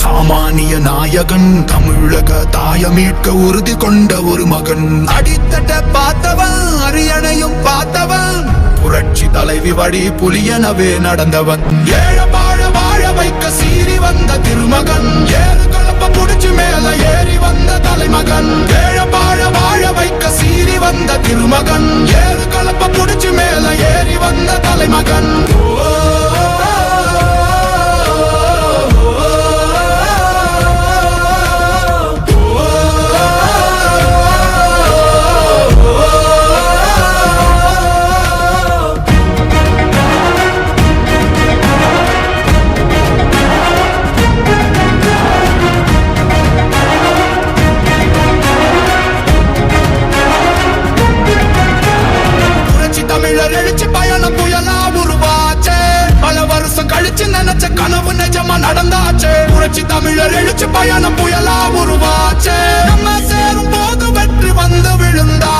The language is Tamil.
சாமானிய நாயகன், தமிழக தாய மீட்க உறுதி கொண்ட ஒரு மகன். அடித்தட்ட பார்த்தவன், அரியணையும் பார்த்தவன், புரட்சி தலைவி வழி புலியனவே நடந்தவன். ஏழ வாழ வாழ வைக்க சீறி வந்த திருமகன், ஏறு கலப்ப புடிச்சு மேல ஏறி வந்த தலைமகன். ஏழ வாழ வாழ வைக்க சீறி வந்த திருமகன், ஏறு கலப்ப புடிச்சு மேல ஏறி வந்த தலைமகன். எழுச்சி பயணம் புயலா உருவாச்சே, பல வருஷம் கழிச்சு நினைச்ச கனவு நிஜமா நடந்தாச்சே. புரட்சி தமிழர் எழுச்சி பயணம் புயலா உருவாச்சே, நம்ம சேரும் போது வெற்றி வந்து விழுந்தா.